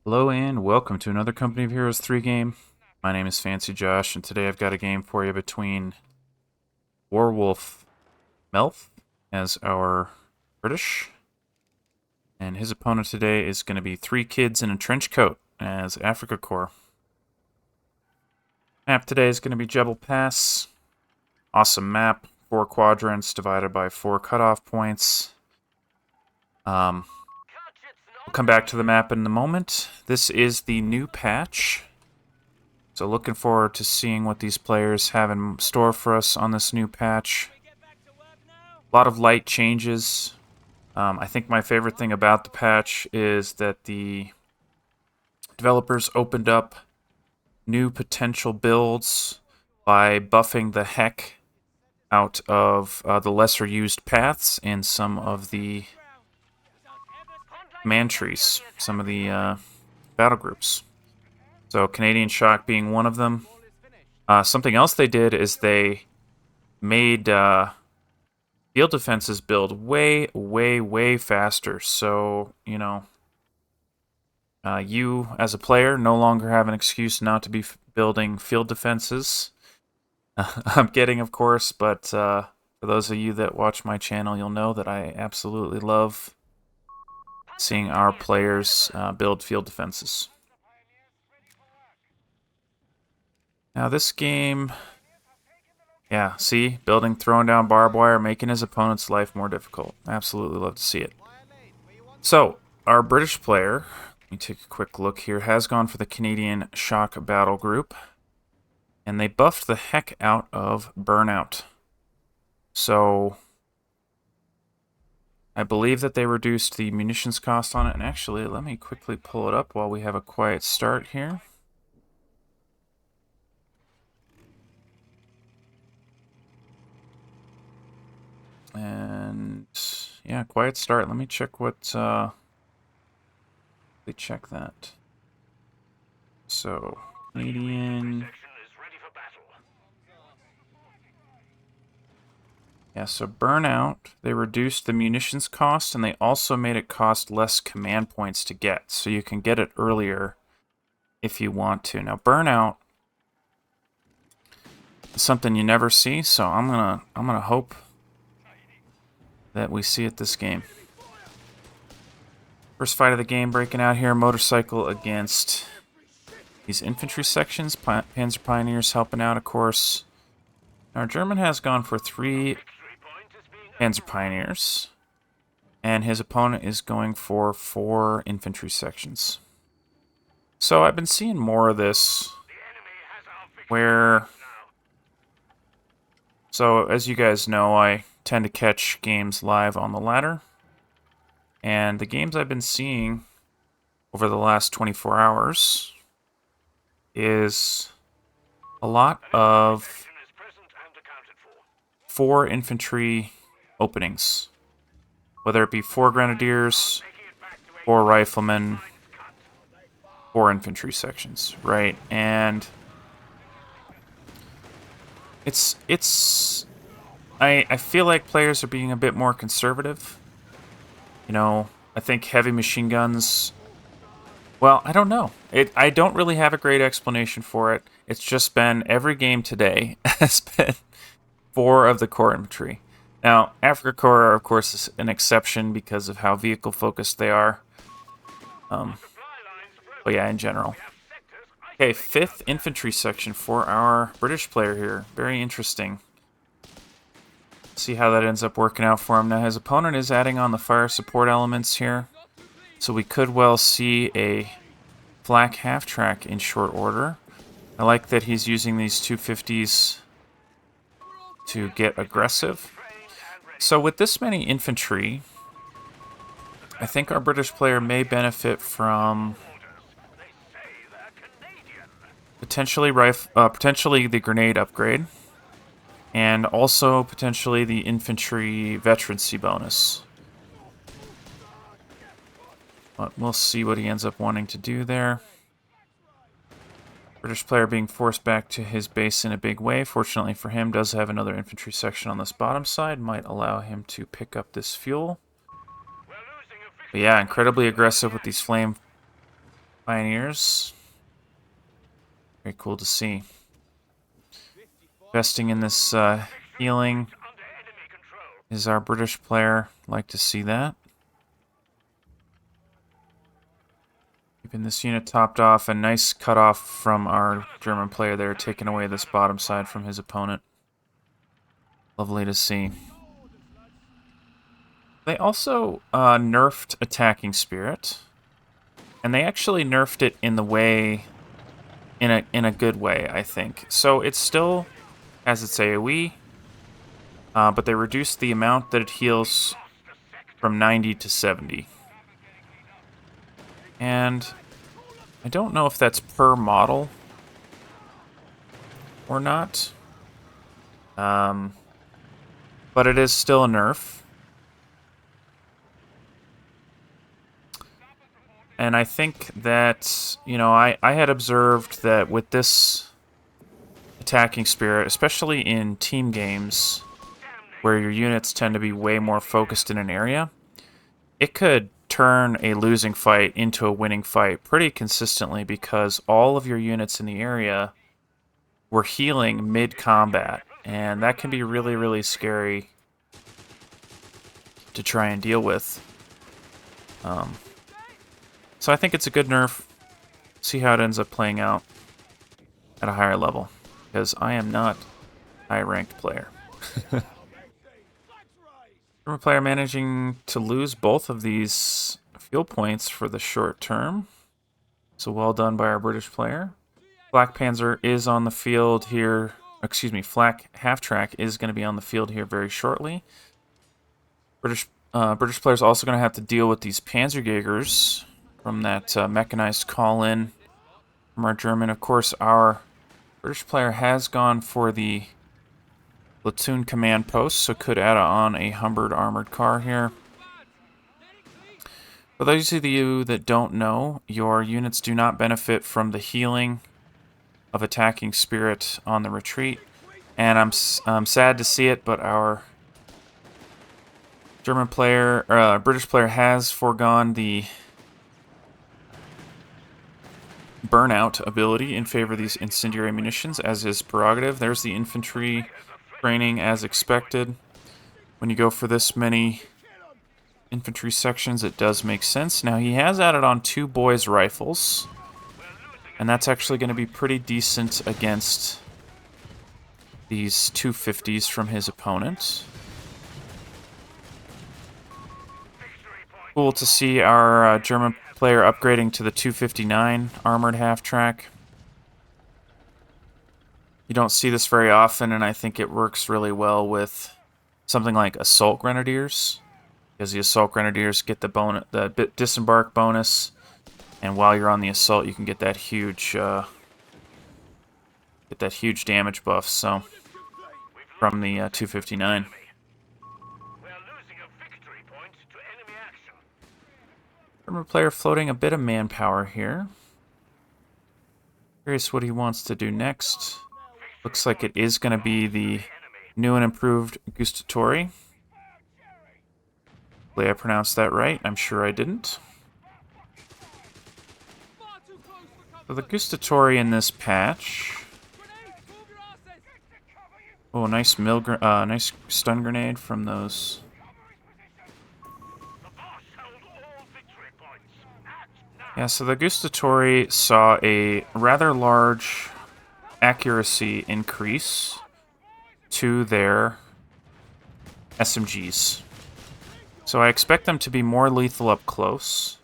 Hello and welcome to another Company of Heroes 3 game. My name is Fancy Josh, and today I've got a game for you between WARWOLFMELF as our British, and his opponent today is going to be Three Kids in a Trench Coat as Africa Corps. Map today is going to be Jebel Pass. Awesome map, 4 quadrants divided by 4 cutoff points. We'll come back to the map in a moment. This is the new patch. So looking forward to seeing what these players have in store for us on this new patch. A lot of light changes. I think my favorite thing about the patch is that the developers opened up new potential builds by buffing the heck out of the lesser used paths in some of the command trees, some of the battle groups. So Canadian Shock being one of them. Something else they did is they made field defenses build way faster. So, you as a player no longer have an excuse not to be building field defenses. I'm kidding, of course, but for those of you that watch my channel, you'll know that I absolutely love seeing our players build field defenses. Now this game, yeah, see, building, throwing down barbed wire, making his opponent's life more difficult. Absolutely love to see it. So, our British player, let me take a quick look here, has gone for the Canadian Shock battle group. And they buffed the heck out of Burnout. So, I believe that they reduced the munitions cost on it. And actually, let me quickly pull it up while we have a quiet start here. And yeah, quiet start. Let me check what they check that. So Canadian. Yeah, so Burnout, they reduced the munitions cost and they also made it cost less command points to get. So you can get it earlier if you want to. Now Burnout is something you never see, so I'm gonna hope that we see it this game. First fight of the game breaking out here, motorcycle against these infantry sections. Panzer Pioneers helping out, of course. Our German has gone for 3 Panzer Pioneers, and his opponent is going for 4 infantry sections. So I've been seeing more of this where... So as you guys know, I tend to catch games live on the ladder. And the games I've been seeing over the last 24 hours is a lot of 4 infantry openings. Whether it be 4 grenadiers, 4 riflemen, 4 infantry sections, right? And I feel like players are being a bit more conservative. You know, I think heavy machine guns, well, I don't know. I don't really have a great explanation for it. It's just been every game today has been 4 of the core infantry. Now, Africa Corps, of course, is an exception because of how vehicle-focused they are. But yeah, in general. Okay, 5th infantry section for our British player here. Very interesting. See how that ends up working out for him. Now, his opponent is adding on the fire support elements here. So we could well see a flak half-track in short order. I like that he's using these 250s to get aggressive. So with this many infantry, I think our British player may benefit from potentially the grenade upgrade, and also potentially the infantry veterancy bonus. But we'll see what he ends up wanting to do there. British player being forced back to his base in a big way. Fortunately for him, does have another infantry section on this bottom side. Might allow him to pick up this fuel. But yeah, incredibly aggressive with these flame Pioneers. Very cool to see. Investing in this healing is our British player. Like to see that. Keeping this unit topped off, and nice cutoff from our German player there, taking away this bottom side from his opponent. Lovely to see. They also nerfed Attacking Spirit, and they actually nerfed it in the way, in a good way, I think. So it still has its AoE, but they reduced the amount that it heals from 90 to 70. And I don't know if that's per model or not, but it is still a nerf. And I think that, you know, I had observed that with this Attacking Spirit, especially in team games where your units tend to be way more focused in an area, it could turn a losing fight into a winning fight pretty consistently because all of your units in the area were healing mid-combat, and that can be really, really scary to try and deal with. So I think it's a good nerf. See how it ends up playing out at a higher level, because I am not a high-ranked player. German player managing to lose both of these fuel points for the short term. So well done by our British player. Flak Panzer is on the field here. Excuse me, Flak Half-Track is going to be on the field here very shortly. British players also going to have to deal with these Panzerjägers from that mechanized call-in from our German. Of course, our British player has gone for the platoon command post, so could add on a Humbert armored car here. For those of you that don't know, your units do not benefit from the healing of Attacking Spirit on the retreat, and I'm sad to see it, but our German player, British player has foregone the burnout ability in favor of these incendiary munitions as his prerogative. There's the infantry training as expected. When you go for this many infantry sections, it does make sense. Now he has added on 2 boys rifles, and that's actually going to be pretty decent against these 250s from his opponent. Cool to see our German player upgrading to the 259 armored half-track. You don't see this very often, and I think it works really well with something like Assault Grenadiers, because the Assault Grenadiers get the disembark bonus, and while you're on the assault, you can get that huge damage buff. So from the 259. German player floating a bit of manpower here. Curious what he wants to do next. Looks like it is going to be the new and improved Gustatori. Hopefully I pronounced that right. I'm sure I didn't. So the Gustatori in this patch. Oh, nice nice stun grenade from those. Yeah, so the Gustatori saw a rather large accuracy increase to their SMGs. So I expect them to be more lethal up close.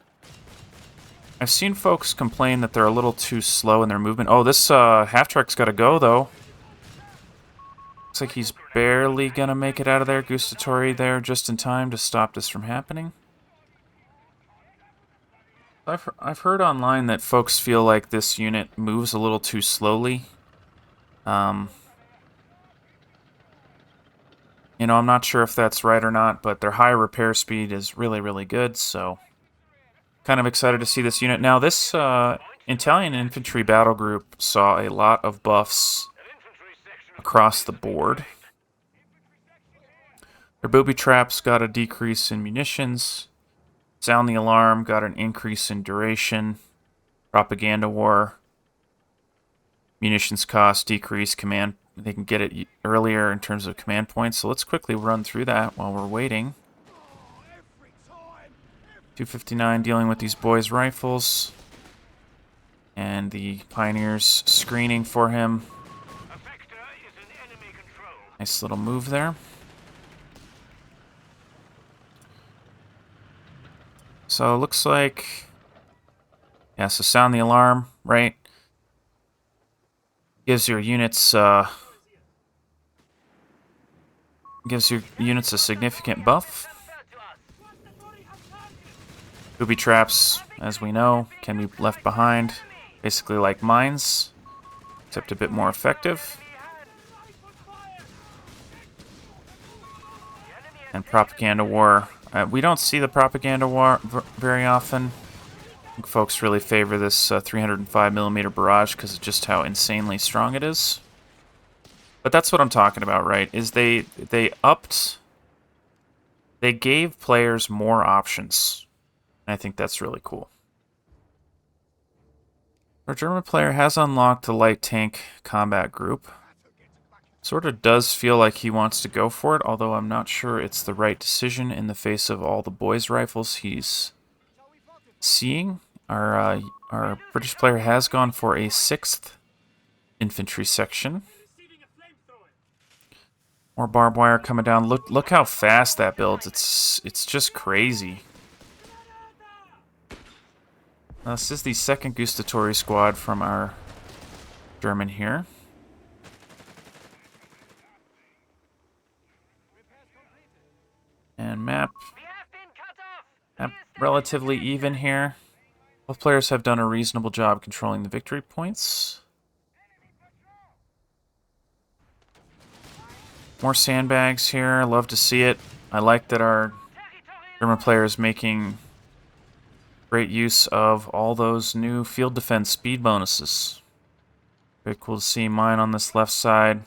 I've seen folks complain that they're a little too slow in their movement. Oh, this half-track's got to go, though. Looks like he's barely going to make it out of there. Gustatori there just in time to stop this from happening. I've heard online that folks feel like this unit moves a little too slowly. You know, I'm not sure if that's right or not, but their high repair speed is really, really good, so kind of excited to see this unit. Now, this Italian infantry battle group saw a lot of buffs across the board. Their booby traps got a decrease in munitions. Sound the alarm got an increase in duration. propaganda war, munitions cost, decrease, command. They can get it earlier in terms of command points. So let's quickly run through that while we're waiting. 259 dealing with these boys' rifles. And the Pioneers screening for him. Nice little move there. So it looks like... Yeah, so sound the alarm, right? Gives your units a significant buff. Booby traps, as we know, can be left behind. Basically like mines, except a bit more effective. And propaganda war. We don't see the propaganda war very often. I think folks really favor this 305mm barrage because of just how insanely strong it is. But that's what I'm talking about, right? Is they gave players more options. And I think that's really cool. Our German player has unlocked the light tank combat group. Sort of does feel like he wants to go for it, although I'm not sure it's the right decision in the face of all the boys' rifles he's seeing. Our British player has gone for a 6th infantry section. More barbed wire coming down. Look how fast that builds. It's just crazy. This is the 2nd gustatory squad from our German here. And map relatively even here. Both players have done a reasonable job controlling the victory points. More sandbags here. Love to see it. I like that our German player is making great use of all those new field defense speed bonuses. Very cool to see. Mine on this left side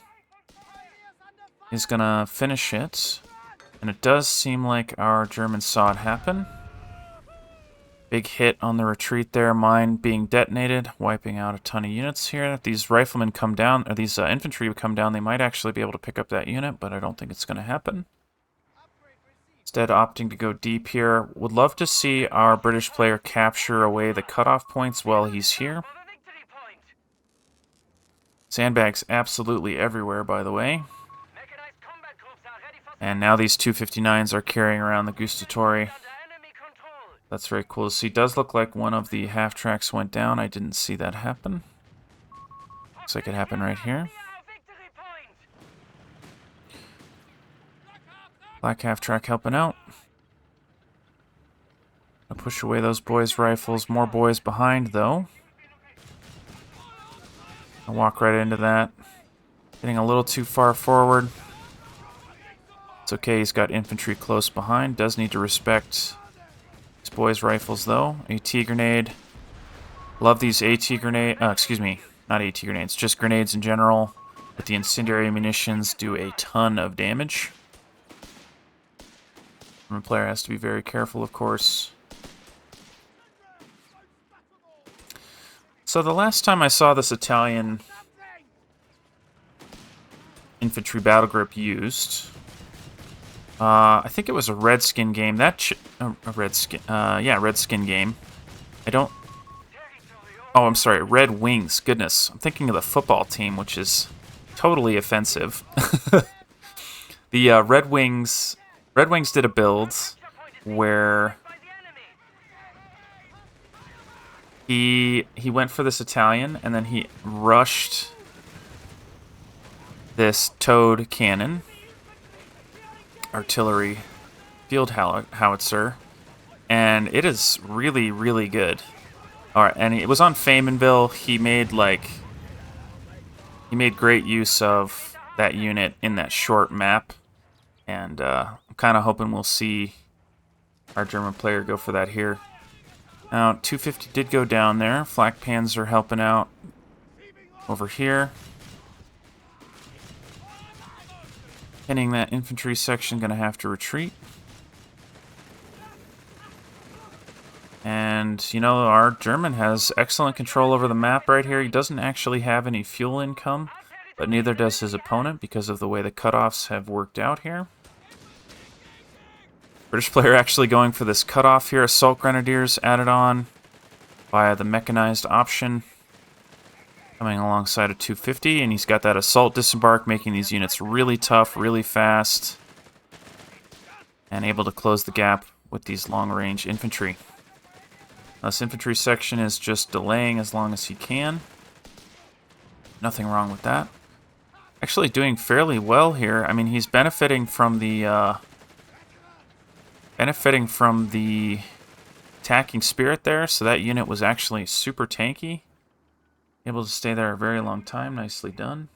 is going to finish it. And it does seem like our Germans saw it happen. Big hit on the retreat there. Mine being detonated, wiping out a ton of units here. If these riflemen come down, or these infantry would come down, they might actually be able to pick up that unit, but I don't think it's going to happen. Instead, opting to go deep here. Would love to see our British player capture away the cutoff points while he's here. Sandbags absolutely everywhere, by the way. And now these 259s are carrying around the gustatory. That's very cool to see. Does look like one of the half tracks went down. I didn't see that happen. Looks like it happened right here. Black half track helping out. I'll push away those boys' rifles. More boys behind, though. I'll walk right into that. Getting a little too far forward. It's okay, he's got infantry close behind. Does need to respect his boys' rifles, though. AT grenade. Love these AT grenade. Excuse me, not AT grenades, just grenades in general. But the incendiary munitions do a ton of damage. The player has to be very careful, of course. So the last time I saw this Italian infantry battle group used, I think it was a Redskin game. Redskin game. I don't... Oh, I'm sorry, Red Wings. Goodness, I'm thinking of the football team, which is totally offensive. The Red Wings did a build where he went for this Italian, and then he rushed this towed cannon, artillery field howitzer, and it is really, really good. All right, and it was on Famenville. He made great use of that unit in that short map, and I'm kind of hoping we'll see our German player go for that here. Now, 250 did go down there. Flak Panzer helping out over here. Hitting that infantry section, gonna have to retreat. And And, you know, our German has excellent control over the map right here. He doesn't actually have any fuel income, but neither does his opponent because of the way the cutoffs have worked out here. British player actually going for this cutoff here. Assault Grenadiers added on via the mechanized option. Coming alongside a 250, and he's got that assault disembark, making these units really tough, really fast, and able to close the gap with these long-range infantry. This infantry section is just delaying as long as he can. Nothing wrong with that. Actually doing fairly well here. I mean, he's benefiting from the attacking spirit there, so that unit was actually super tanky. Able to stay there a very long time. Nicely done.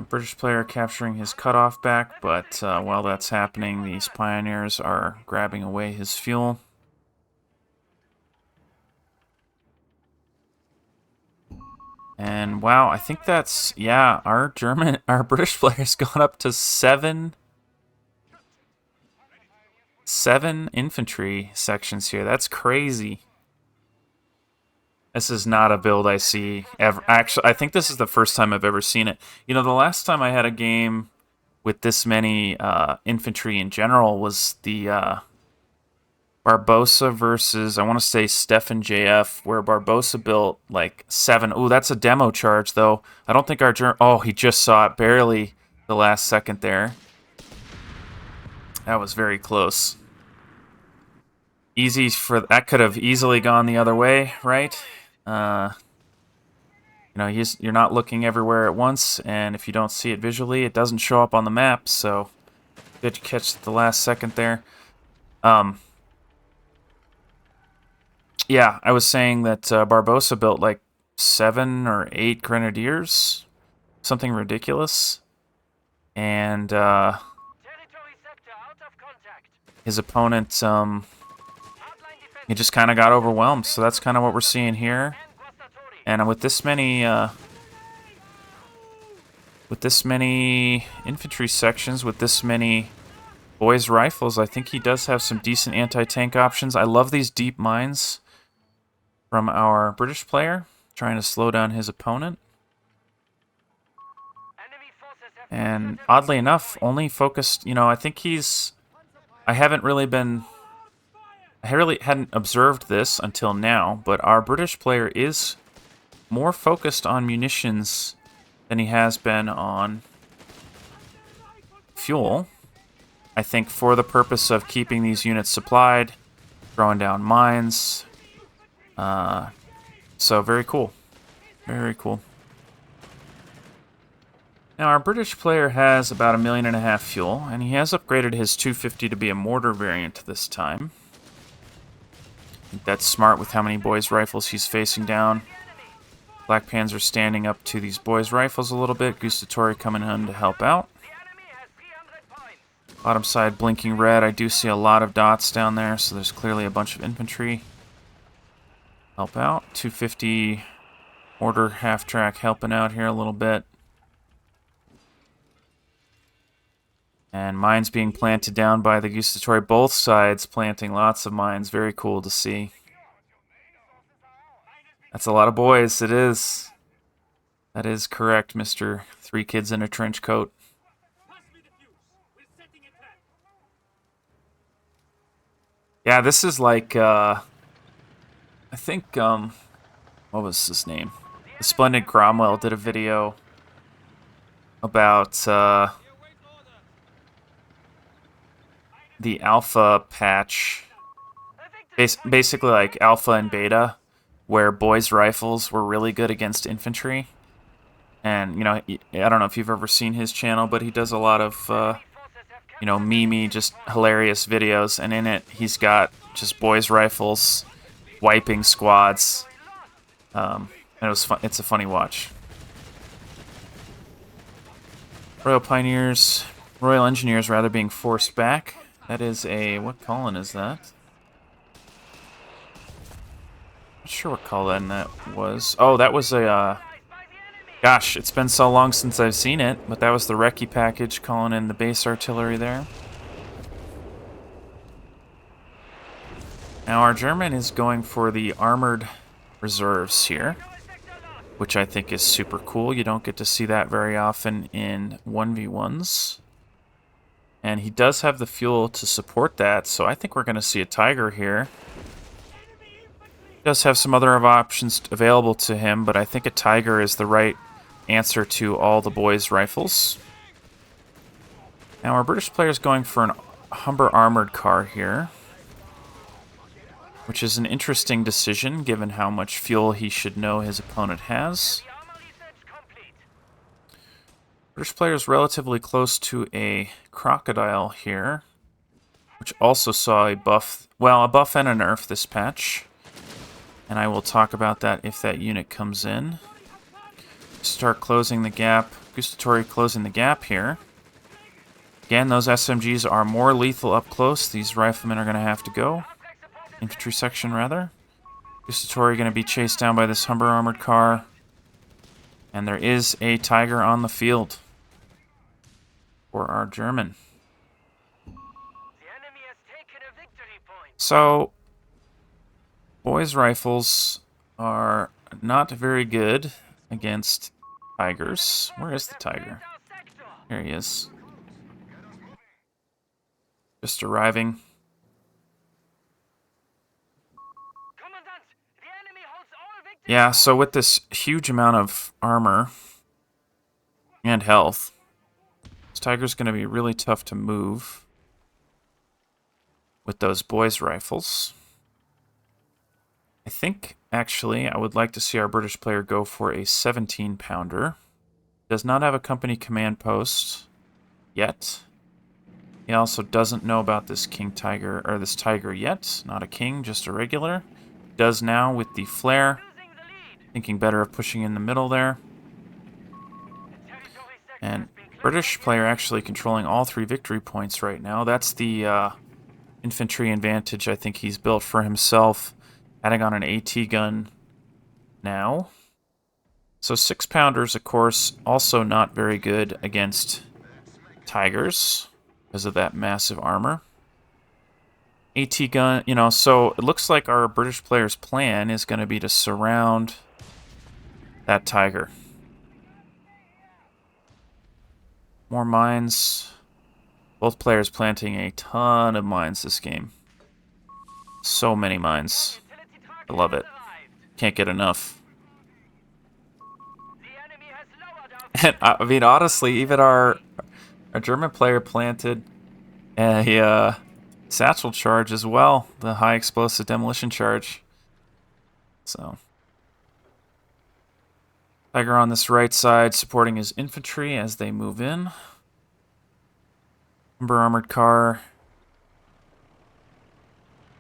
British player capturing his cutoff back, but while that's happening, these pioneers are grabbing away his fuel. And wow, I think that's, yeah, our British player's gone up to seven infantry sections here. That's crazy. This is not a build I see ever. Actually, I think this is the first time I've ever seen it. You know, the last time I had a game with this many infantry in general was the Barbossa versus, I want to say, Stefan JF, where Barbossa built like 7. Ooh, that's a demo charge, though. I don't think our oh, he just saw it barely the last second there. That was very close. That could have easily gone the other way, right? You know, you're not looking everywhere at once, and if you don't see it visually, it doesn't show up on the map. So good to catch at the last second there. Yeah, I was saying that Barbossa built like 7 or 8 grenadiers, something ridiculous, and his opponent, he just kind of got overwhelmed. So that's kind of what we're seeing here. And with this many infantry sections, with this many boys' rifles, I think he does have some decent anti-tank options. I love these deep mines from our British player, trying to slow down his opponent. And oddly enough, only focused, you know, I think I really hadn't observed this until now, but our British player is more focused on munitions than he has been on fuel. I think for the purpose of keeping these units supplied, throwing down mines. So very cool. Very cool. Now our British player has about 1.5 million fuel, and he has upgraded his 250 to be a mortar variant this time. I think that's smart with how many boys' rifles he's facing down. Black Panzer standing up to these boys' rifles a little bit. Gustatori coming in to help out. Bottom side blinking red. I do see a lot of dots down there, so there's clearly a bunch of infantry. Help out. 250 mortar half-track helping out here a little bit. And mines being planted down by the Gustatori. Both sides planting lots of mines. Very cool to see. That's a lot of boys. It is. That is correct, Mr. 3 Kids in a Trench Coat. Yeah, this is like, I think, what was his name? The Splendid Cromwell did a video about, the alpha patch, basically like alpha and beta, where boys' rifles were really good against infantry. And, you know, I don't know if you've ever seen his channel, but he does a lot of, you know, memey, just hilarious videos. And in it, he's got just boys' rifles wiping squads. And it was fun. It's a funny watch. Royal Engineers rather being forced back. That is a, what column is that? Not sure what column that was. Oh, that was a, gosh, it's been so long since I've seen it, but that was the recce package calling in the base artillery there. Now our German is going for the armored reserves here, which I think is super cool. You don't get to see that very often in 1v1s. And he does have the fuel to support that, so I think we're going to see a Tiger here. He does have some other options available to him, but I think a Tiger is the right answer to all the boys' rifles. Now our British player is going for an Humber armored car here, which is an interesting decision given how much fuel he should know his opponent has. British player is relatively close to a crocodile here, which also saw a buff, well, a buff and a nerf this patch. And I will talk about that if that unit comes in. Start closing the gap. Gustatori closing the gap here. Again, those SMGs are more lethal up close. These riflemen are going to have to go. Infantry section, rather. Gustatori going to be chased down by this Humber armored car. And there is a Tiger on the field for our German. So, boys' rifles are not very good against Tigers. Where is the Tiger? Here he is. Just arriving. Yeah, so with this huge amount of armor and health, this Tiger's going to be really tough to move with those boys' rifles. I think, actually, I would like to see our British player go for a 17-pounder. Does not have a company command post yet. He also doesn't know about this King Tiger, or this Tiger yet. Not a King, just a regular. Does now with the flare. Thinking better of pushing in the middle there. And British player actually controlling all 3 victory points right now. That's the infantry advantage I think he's built for himself. Adding on an AT gun now. So 6-pounders, of course, also not very good against Tigers because of that massive armor. AT gun, you know, so it looks like our British player's plan is going to be to surround that Tiger. More mines. Both players planting a ton of mines this game. So many mines. I love it. Can't get enough. And I mean, honestly, even our German player planted a satchel charge as well, the high explosive demolition charge. So Tiger on this right side supporting his infantry as they move in. Humber armored car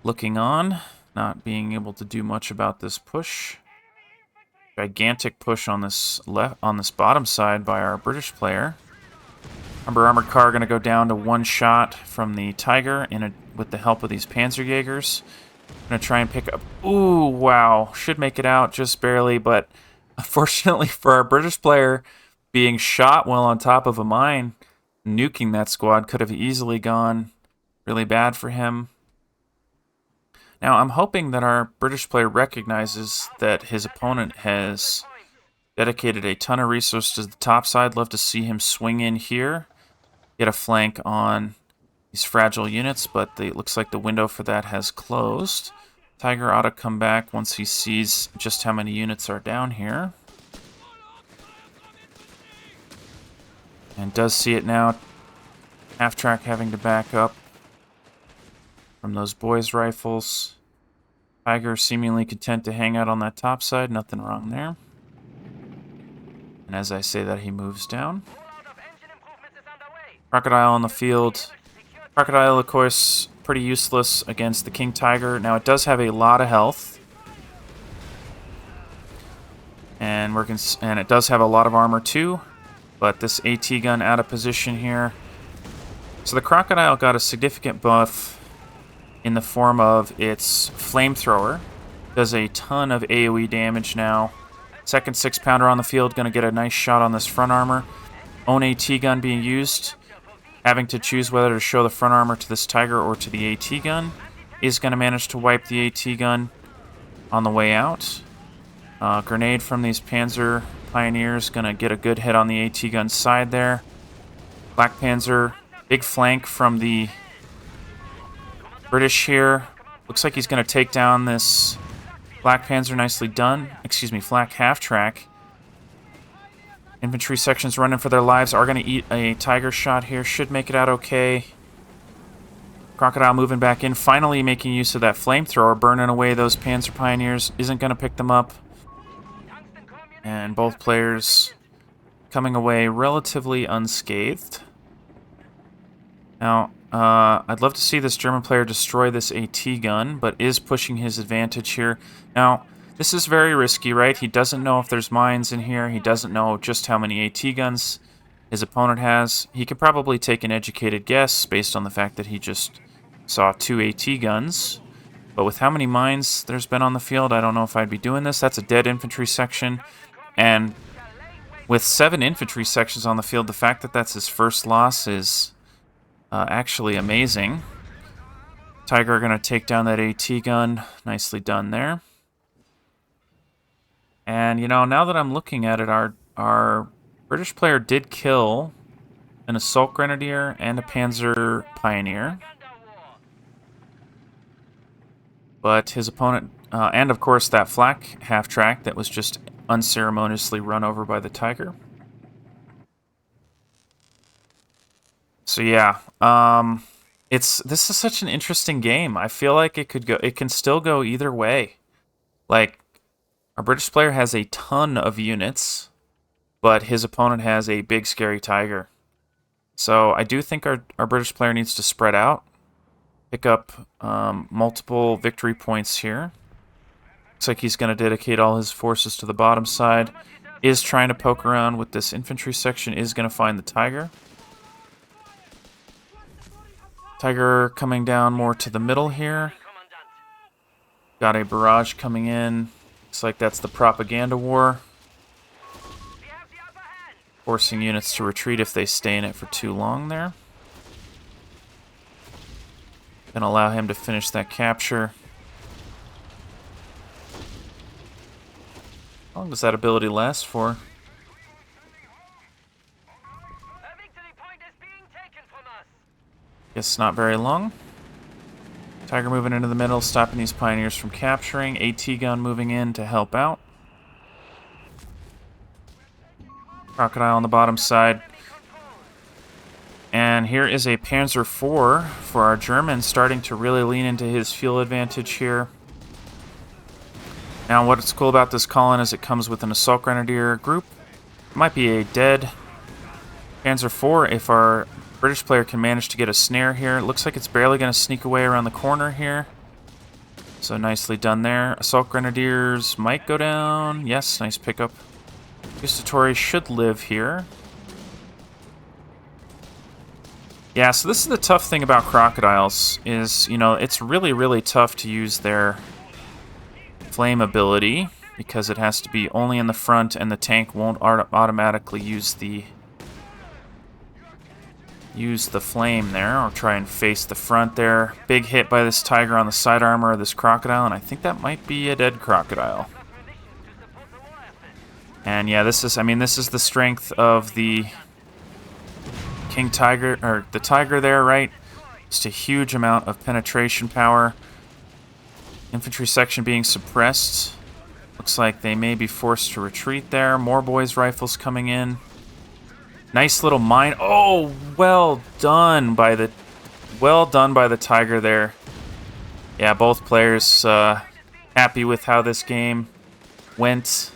looking on, not being able to do much about this push. Gigantic push on this bottom side by our British player. Humber armored car going to go down to 1 shot from the Tiger with the help of these Panzerjägers. Going to try and pick up. Ooh, wow. Should make it out just barely, but unfortunately for our British player, being shot while on top of a mine, nuking that squad could have easily gone really bad for him. Now, I'm hoping that our British player recognizes that his opponent has dedicated a ton of resources to the top side. Love to see him swing in here, get a flank on these fragile units, but it looks like the window for that has closed. Tiger ought to come back once he sees just how many units are down here. And does see it now. Half-track having to back up from those boys' rifles. Tiger seemingly content to hang out on that top side. Nothing wrong there. And as I say that, he moves down. Crocodile on the field. Crocodile, of course, pretty useless against the King Tiger. Now, it does have a lot of health. And it does have a lot of armor, too. But this AT gun out of position here. So the Crocodile got a significant buff in the form of its flamethrower. Does a ton of AoE damage now. Second 6-pounder on the field, going to get a nice shot on this front armor. Own AT gun being used. Having to choose whether to show the front armor to this Tiger or to the AT gun. is going to manage to wipe the AT gun on the way out. Grenade from these Panzer Pioneers going to get a good hit on the AT gun side there. Black Panzer, big flank from the British here. Looks like he's going to take down this Black Panzer, nicely done. Excuse me, flak half-track. Infantry sections running for their lives are going to eat a Tiger shot here. Should make it out okay. Crocodile moving back in, finally making use of that flamethrower, burning away those Panzer Pioneers. Isn't going to pick them up. And both players coming away relatively unscathed. Now, I'd love to see this German player destroy this AT gun, but is pushing his advantage here. Now, this is very risky, right? He doesn't know if there's mines in here. He doesn't know just how many AT guns his opponent has. He could probably take an educated guess based on the fact that he just saw 2 AT guns. But with how many mines there's been on the field, I don't know if I'd be doing this. That's a dead infantry section. And with 7 infantry sections on the field, the fact that that's his first loss is actually amazing. Tiger going to take down that AT gun. Nicely done there. And, you know, now that I'm looking at it, our British player did kill an Assault Grenadier and a Panzer Pioneer. But his opponent, and of course that flak half-track that was just unceremoniously run over by the Tiger. So yeah, this is such an interesting game. I feel like it can still go either way. Like, our British player has a ton of units, but his opponent has a big scary Tiger. So I do think our British player needs to spread out, pick up multiple victory points here. Looks like he's going to dedicate all his forces to the bottom side. Is trying to poke around with this infantry section, is going to find the Tiger. Tiger coming down more to the middle here. Got a barrage coming in. Looks like that's the propaganda war. Forcing units to retreat if they stay in it for too long there. Gonna allow him to finish that capture. How long does that ability last for? Guess not very long. Tiger moving into the middle, stopping these Pioneers from capturing. AT gun moving in to help out. Crocodile on the bottom side. And here is a Panzer IV for our German, starting to really lean into his fuel advantage here. Now, what's cool about this call-in is it comes with an Assault Grenadier group. It might be a dead Panzer IV if our British player can manage to get a snare here. It looks like it's barely going to sneak away around the corner here. So nicely done there. Assault Grenadiers might go down. Yes, nice pickup. Gustatori should live here. Yeah, so this is the tough thing about Crocodiles is, you know, it's really, really tough to use their flame ability because it has to be only in the front and the tank won't automatically use the flame there, or try and face the front there. Big hit by this Tiger on the side armor of this Crocodile, and I think that might be a dead Crocodile. And yeah, this is the strength of the King Tiger, or the Tiger there, right? Just a huge amount of penetration power. Infantry section being suppressed. Looks like they may be forced to retreat there. More boys' rifles coming in. Nice little mine. Oh, well done by the Tiger there. Yeah, both players happy with how this game went.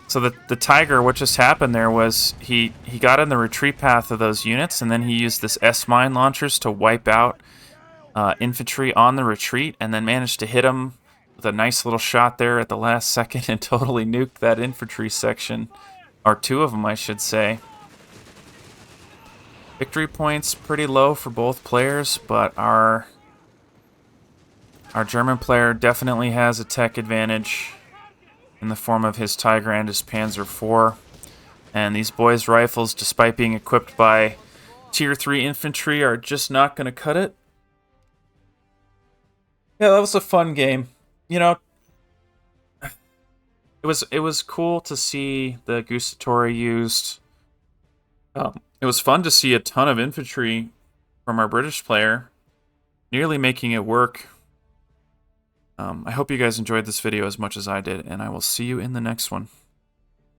So the Tiger, what just happened there was he got in the retreat path of those units, and then he used this S-mine launchers to wipe out infantry on the retreat, and then managed to hit them with a nice little shot there at the last second and totally nuked that infantry section. Or 2 of them, I should say. Victory points pretty low for both players, but our German player definitely has a tech advantage in the form of his Tiger and his Panzer IV. And these boys' rifles, despite being equipped by Tier 3 infantry, are just not going to cut it. Yeah, that was a fun game. You know, it was cool to see the Gustatori used. It was fun to see a ton of infantry from our British player, nearly making it work. I hope you guys enjoyed this video as much as I did, and I will see you in the next one.